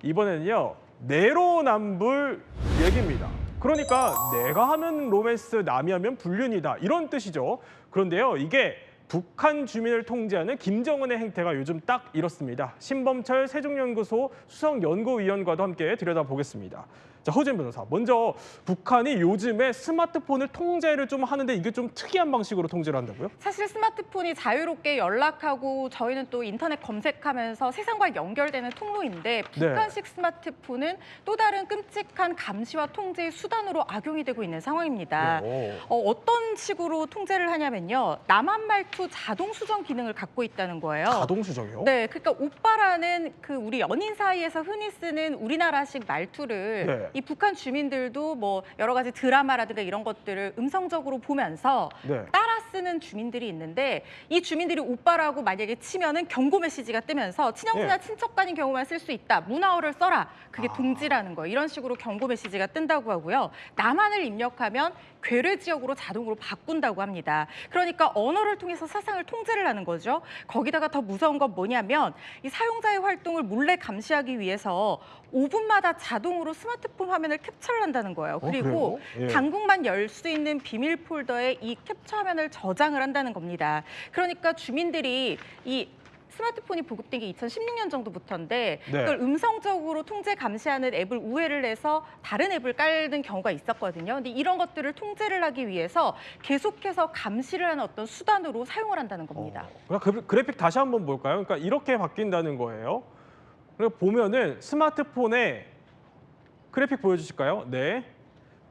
이번에는요, 내로남불 얘기입니다. 그러니까 내가 하는 로맨스 남이 하면 불륜이다 이런 뜻이죠. 그런데요, 이게 북한 주민을 통제하는 김정은의 행태가 요즘 딱 이렇습니다. 신범철 세종연구소 수석연구위원과도 함께 들여다보겠습니다. 자, 허진 변호사, 먼저 북한이 요즘에 스마트폰을 통제를 좀 하는데 이게 좀 특이한 방식으로 통제를 한다고요? 사실 스마트폰이 자유롭게 연락하고 저희는 또 인터넷 검색하면서 세상과 연결되는 통로인데 북한식 스마트폰은 또 다른 끔찍한 감시와 통제의 수단으로 악용이 되고 있는 상황입니다. 어떤 식으로 통제를 하냐면요. 남한 말투 자동 수정 기능을 갖고 있다는 거예요. 자동 수정이요? 네, 그러니까 오빠라는 그 우리 연인 사이에서 흔히 쓰는 우리나라식 말투를 네. 이 북한 주민들도 뭐 여러 가지 드라마라든가 이런 것들을 음성적으로 보면서 네. 따라 쓰는 주민들이 있는데 이 주민들이 오빠라고 만약에 치면은 경고 메시지가 뜨면서 친형제나 친척 간인 경우만 쓸 수 있다. 문화어를 써라. 그게 동지라는 거예요. 이런 식으로 경고 메시지가 뜬다고 하고요. 남한을 입력하면 괴뢰 지역으로 자동으로 바꾼다고 합니다. 그러니까 언어를 통해서 사상을 통제를 하는 거죠. 거기다가 더 무서운 건 뭐냐면 이 사용자의 활동을 몰래 감시하기 위해서 5분마다 자동으로 스마트폰 화면을 캡처를 한다는 거예요. 그리고 그래요? 예. 당국만 열 수 있는 비밀 폴더에 이 캡처 화면을 저장을 한다는 겁니다. 그러니까 주민들이 이 스마트폰이 보급된 게 2016년 정도부터인데 네. 이걸 음성적으로 통제 감시하는 앱을 우회를 해서 다른 앱을 깔는 경우가 있었거든요. 근데 이런 것들을 통제를 하기 위해서 계속해서 감시를 하는 어떤 수단으로 사용을 한다는 겁니다. 그럼 그래픽 다시 한번 볼까요? 그러니까 이렇게 바뀐다는 거예요. 그리고 보면은 스마트폰에 그래픽 보여주실까요? 네.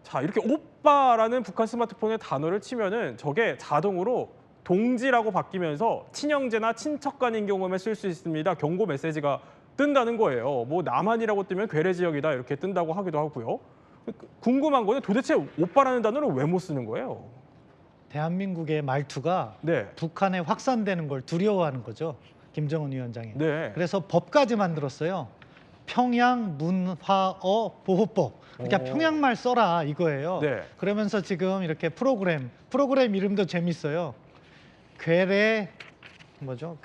자, 이렇게 오빠라는 북한 스마트폰의 단어를 치면은 저게 자동으로 동지라고 바뀌면서 친형제나 친척 간인 경우만 쓸 수 있습니다. 경고 메시지가 뜬다는 거예요. 뭐 남한이라고 뜨면 괴뢰 지역이다 이렇게 뜬다고 하기도 하고요. 궁금한 거는 도대체 오빠라는 단어를 왜 못 쓰는 거예요? 대한민국의 말투가 네. 북한에 확산되는 걸 두려워하는 거죠. 김정은 위원장이. 네. 그래서 법까지 만들었어요. 평양 문화어 보호법. 그러니까 오. 평양말 써라 이거예요. 네. 그러면서 지금 이렇게 프로그램 이름도 재밌어요. 괴뢰 뭐죠?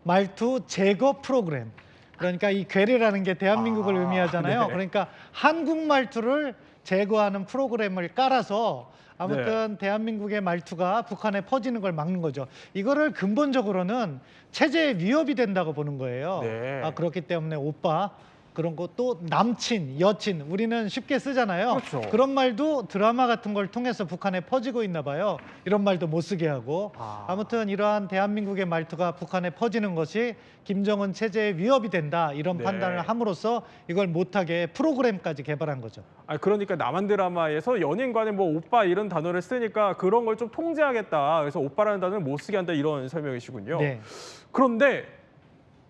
말투 제거 프로그램. 그러니까 이 괴뢰라는 게 대한민국을 의미하잖아요. 네. 그러니까 한국 말투를 제거하는 프로그램을 깔아서 아무튼 대한민국의 말투가 북한에 퍼지는 걸 막는 거죠. 이거를 근본적으로는 체제의 위협이 된다고 보는 거예요. 네. 그렇기 때문에 오빠 그런 것도 남친, 여친 우리는 쉽게 쓰잖아요. 그렇죠. 그런 말도 드라마 같은 걸 통해서 북한에 퍼지고 있나 봐요. 이런 말도 못 쓰게 하고. 아무튼 이러한 대한민국의 말투가 북한에 퍼지는 것이 김정은 체제의 위협이 된다. 이런 네. 판단을 함으로써 이걸 못하게 프로그램까지 개발한 거죠. 그러니까 남한 드라마에서 연인 간에 뭐 오빠 이런 단어를 쓰니까 그런 걸 좀 통제하겠다. 그래서 오빠라는 단어를 못 쓰게 한다 이런 설명이시군요. 네. 그런데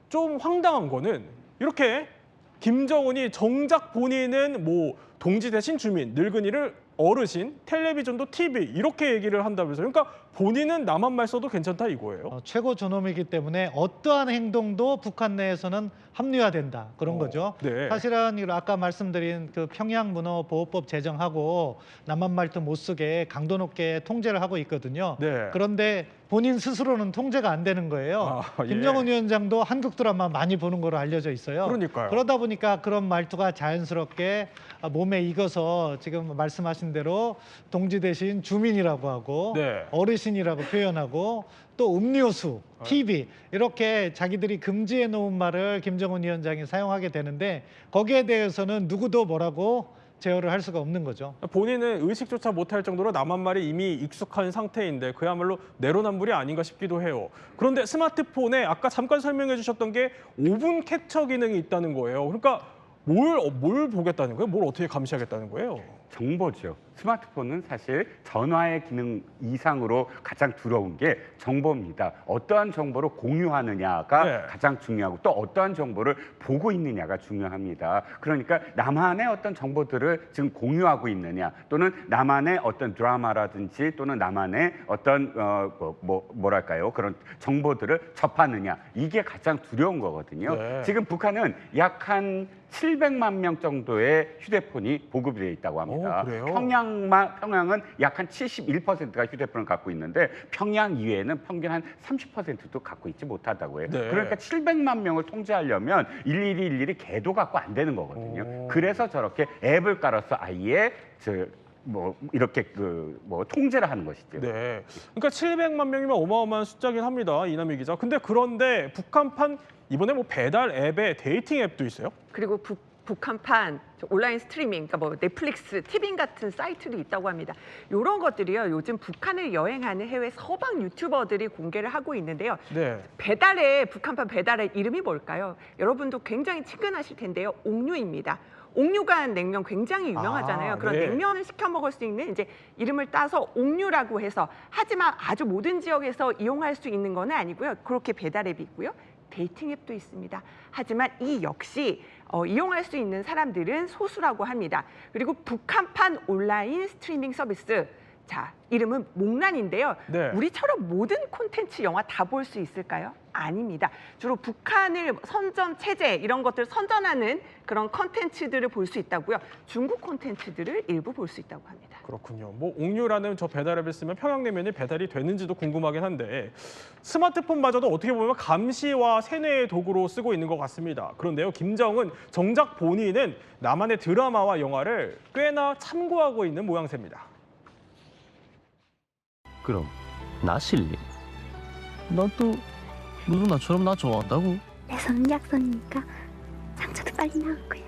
좀 황당한 거는 이렇게 김정은이 정작 본인은 뭐 동지 대신 주민, 늙은이를 어르신, 텔레비전도 TV 이렇게 얘기를 한다면서요. 그러니까 본인은 남한 말 써도 괜찮다 이거예요. 최고 존엄이기 때문에 어떠한 행동도 북한 내에서는 합리화된다 그런 거죠. 네. 사실은 아까 말씀드린 그 평양 문어 보호법 제정하고 남한 말투 못 쓰게 강도 높게 통제를 하고 있거든요. 네. 그런데 본인 스스로는 통제가 안 되는 거예요. 예. 김정은 위원장도 한국 드라마 많이 보는 거로 알려져 있어요. 그러니까요. 그러다 보니까 그런 말투가 자연스럽게 몸에 익어서 지금 말씀하신 대로 동지 대신 주민이라고 하고 네. 어르신이라고 표현하고 또 음료수, TV 이렇게 자기들이 금지해 놓은 말을 김정은 위원장이 사용하게 되는데 거기에 대해서는 누구도 뭐라고 제어를 할 수가 없는 거죠. 본인은 의식조차 못할 정도로 남한 말이 이미 익숙한 상태인데 그야말로 내로남불이 아닌가 싶기도 해요. 그런데 스마트폰에 아까 잠깐 설명해 주셨던 게 5분 캡처 기능이 있다는 거예요. 그러니까 뭘 보겠다는 거예요? 뭘 어떻게 감시하겠다는 거예요? 정보죠. 스마트폰은 사실 전화의 기능 이상으로 가장 두려운 게 정보입니다. 어떠한 정보를 공유하느냐가 네. 가장 중요하고 또 어떠한 정보를 보고 있느냐가 중요합니다. 그러니까 나만의 어떤 정보들을 지금 공유하고 있느냐 또는 나만의 어떤 드라마라든지 또는 나만의 어떤 뭐랄까요 그런 정보들을 접하느냐 이게 가장 두려운 거거든요. 네. 지금 북한은 약 한 700만 명 정도의 휴대폰이 보급이 되어 있다고 합니다. 그래요? 평양 평양은 약 한 71%가 휴대폰을 갖고 있는데 평양 이외에는 평균 한 30%도 갖고 있지 못하다고 해요. 네. 그러니까 700만 명을 통제하려면 일일이 개도 갖고 안 되는 거거든요. 오. 그래서 저렇게 앱을 깔아서 아예 이렇게 통제를 하는 것이죠. 네. 그러니까 700만 명이면 어마어마한 숫자긴 합니다. 이남희 기자. 근데 그런데 북한판 이번에 뭐 배달 앱에 데이팅 앱도 있어요? 그리고 북한판 온라인 스트리밍, 그러니까 뭐 넷플릭스, 티빙 같은 사이트도 있다고 합니다. 이런 것들이요, 요즘 북한을 여행하는 해외 서방 유튜버들이 공개를 하고 있는데요. 네. 북한판 배달의 이름이 뭘까요? 여러분도 굉장히 친근하실 텐데요. 옥류입니다. 옥류관 냉면 굉장히 유명하잖아요. 그런 네. 냉면을 시켜 먹을 수 있는 이제 이름을 따서 옥류라고 해서, 하지만 아주 모든 지역에서 이용할 수 있는 건 아니고요. 그렇게 배달 앱이 있고요. 데이팅 앱도 있습니다. 하지만 이 역시 이용할 수 있는 사람들은 소수라고 합니다. 그리고 북한판 온라인 스트리밍 서비스. 자, 이름은 목란인데요. 네. 우리처럼 모든 콘텐츠 영화 다 볼 수 있을까요? 아닙니다. 주로 북한을 선전 체제 이런 것들 선전하는 그런 콘텐츠들을 볼 수 있다고요. 중국 콘텐츠들을 일부 볼 수 있다고 합니다. 그렇군요. 뭐 옥류라는 저 배달앱을 쓰면 평양냉면이 배달이 되는지도 궁금하긴 한데 스마트폰마저도 어떻게 보면 감시와 세뇌의 도구로 쓰고 있는 것 같습니다. 그런데요, 김정은 정작 본인은 남한의 드라마와 영화를 꽤나 참고하고 있는 모양새입니다. 그럼 나 실례. 넌 또 너도 나처럼 나 좋아한다고? 내 손은 약손이니까 상처도 빨리 나올 거야.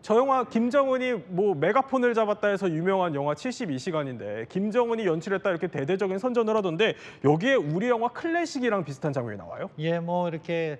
저 영화 김정은이 뭐 메가폰을 잡았다 해서 유명한 영화 72시간인데 김정은이 연출했다 이렇게 대대적인 선전을 하던데 여기에 우리 영화 클래식이랑 비슷한 장면이 나와요? 예, 뭐 이렇게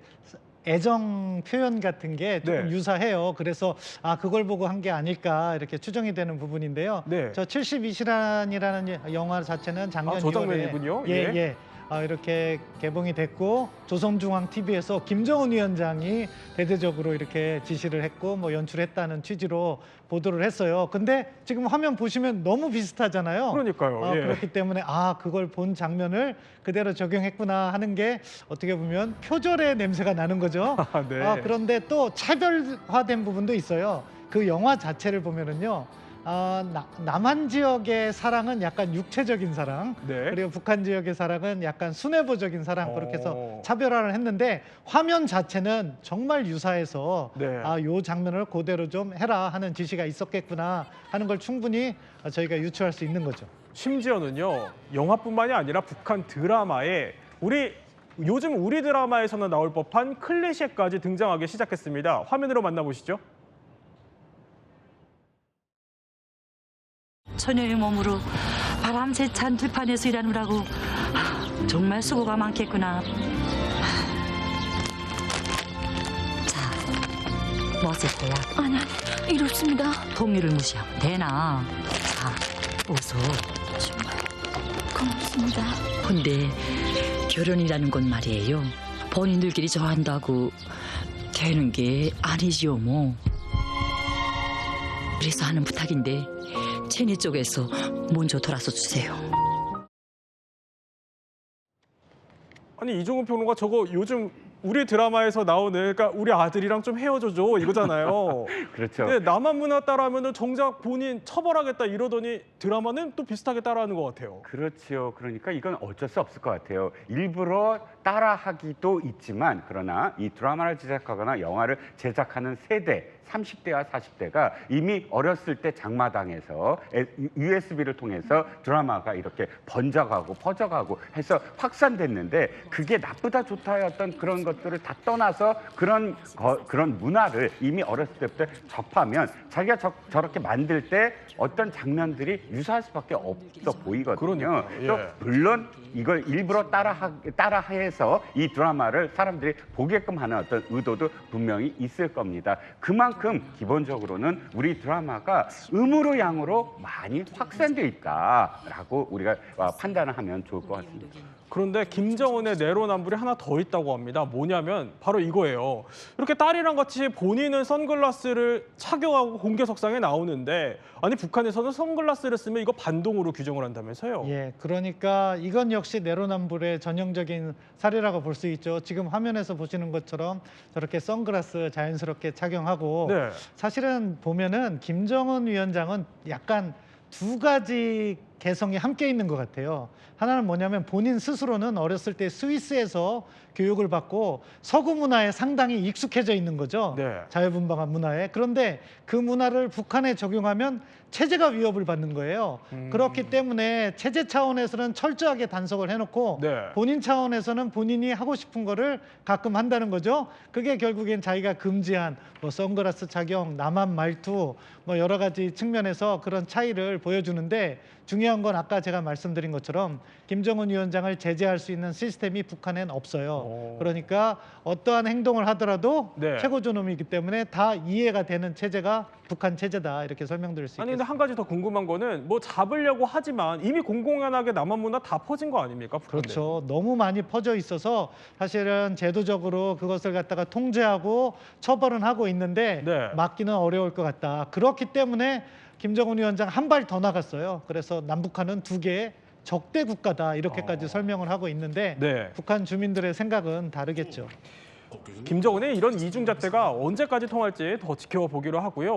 애정 표현 같은 게 조금 네. 유사해요. 그래서 그걸 보고 한 게 아닐까 이렇게 추정이 되는 부분인데요. 네. 저 72시라는 영화 자체는 작년 저 2월에 장면이군요. 예. 이렇게 개봉이 됐고 조선중앙TV에서 김정은 위원장이 대대적으로 이렇게 지시를 했고 뭐 연출했다는 취지로 보도를 했어요. 근데 지금 화면 보시면 너무 비슷하잖아요. 그러니까요. 예. 그렇기 때문에 그걸 본 장면을 그대로 적용했구나 하는 게 어떻게 보면 표절의 냄새가 나는 거죠. 네. 그런데 또 차별화된 부분도 있어요. 그 영화 자체를 보면은요. 남한 지역의 사랑은 약간 육체적인 사랑, 네. 그리고 북한 지역의 사랑은 약간 순애보적인 사랑, 그렇게 해서 어. 차별화를 했는데 화면 자체는 정말 유사해서 네. 요 장면을 그대로 좀 해라 하는 지시가 있었겠구나 하는 걸 충분히 저희가 유추할 수 있는 거죠. 심지어는요, 영화뿐만이 아니라 북한 드라마에 요즘 우리 드라마에서는 나올 법한 클래식까지 등장하기 시작했습니다. 화면으로 만나보시죠. 처녀의 몸으로 바람새 찬 들판에서 일하느라고 정말 수고가 많겠구나. 자, 뭐지 거야? 아니, 이렇습니다. 동의를 무시하면 되나? 자, 어서. 정말 고맙습니다. 근데 결혼이라는 건 말이에요, 본인들끼리 좋아한다고 되는 게 아니지요 뭐. 그래서 하는 부탁인데 체니 쪽에서 먼저 돌아서 주세요. 아니 이종훈 평론가 저거 요즘 우리 드라마에서 나오는, 그러니까 우리 아들이랑 좀 헤어져줘 이거잖아요. 그렇죠. 근데 남한 문화 따라하면은 정작 본인 처벌하겠다 이러더니 드라마는 또 비슷하게 따라하는 것 같아요. 그렇죠. 그러니까 이건 어쩔 수 없을 것 같아요. 일부러 따라하기도 있지만, 그러나 이 드라마를 제작하거나 영화를 제작하는 세대, 30대와 40대가 이미 어렸을 때 장마당에서 USB를 통해서 드라마가 이렇게 번져가고 퍼져가고 해서 확산됐는데, 그게 나쁘다 좋다의 어떤 그런 것들을 다 떠나서 그런 문화를 이미 어렸을 때부터 접하면 자기가 저렇게 만들 때 어떤 장면들이 유사할 수밖에 없어 보이거든요. 그러니까요. 또 예. 물론 이걸 일부러 따라해서 이 드라마를 사람들이 보게끔 하는 어떤 의도도 분명히 있을 겁니다. 그만큼 기본적으로는 우리 드라마가 음으로 양으로 많이 확산돼 있다라고 우리가 판단을 하면 좋을 것 같습니다. 그런데 김정은의 내로남불이 하나 더 있다고 합니다. 뭐냐면 바로 이거예요. 이렇게 딸이랑 같이 본인은 선글라스를 착용하고 공개석상에 나오는데 아니 북한에서는 선글라스를 쓰면 이거 반동으로 규정을 한다면서요. 예, 그러니까 이건 역시 내로남불의 전형적인 사례라고 볼 수 있죠. 지금 화면에서 보시는 것처럼 저렇게 선글라스 자연스럽게 착용하고 네. 사실은 보면은 김정은 위원장은 약간 두 가지 개성이 함께 있는 것 같아요. 하나는 뭐냐면 본인 스스로는 어렸을 때 스위스에서 교육을 받고 서구 문화에 상당히 익숙해져 있는 거죠. 네. 자유분방한 문화에. 그런데 그 문화를 북한에 적용하면 체제가 위협을 받는 거예요. 그렇기 때문에 체제 차원에서는 철저하게 단속을 해놓고 네. 본인 차원에서는 본인이 하고 싶은 거를 가끔 한다는 거죠. 그게 결국엔 자기가 금지한 뭐 선글라스 착용, 남한 말투 뭐 여러 가지 측면에서 그런 차이를 보여주는데 중요한 건 아까 제가 말씀드린 것처럼 김정은 위원장을 제재할 수 있는 시스템이 북한엔 없어요. 그러니까 어떠한 행동을 하더라도 네. 최고존엄이기 때문에 다 이해가 되는 체제가 북한 체제다 이렇게 설명드릴 수 아니 있겠습니다. 근데 한 가지 더 궁금한 거는 뭐 잡으려고 하지만 이미 공공연하게 남한 문화 다 퍼진 거 아닙니까? 북한 내. 그렇죠. 너무 많이 퍼져 있어서 사실은 제도적으로 그것을 갖다가 통제하고 처벌은 하고 있는데 네. 막기는 어려울 것 같다. 그렇기 때문에 김정은 위원장 한 발 더 나갔어요. 그래서 남북한은 두 개의 적대 국가다 이렇게까지 설명을 하고 있는데 네. 북한 주민들의 생각은 다르겠죠. 김정은의 이런 이중잣대가 언제까지 통할지 더 지켜보기로 하고요.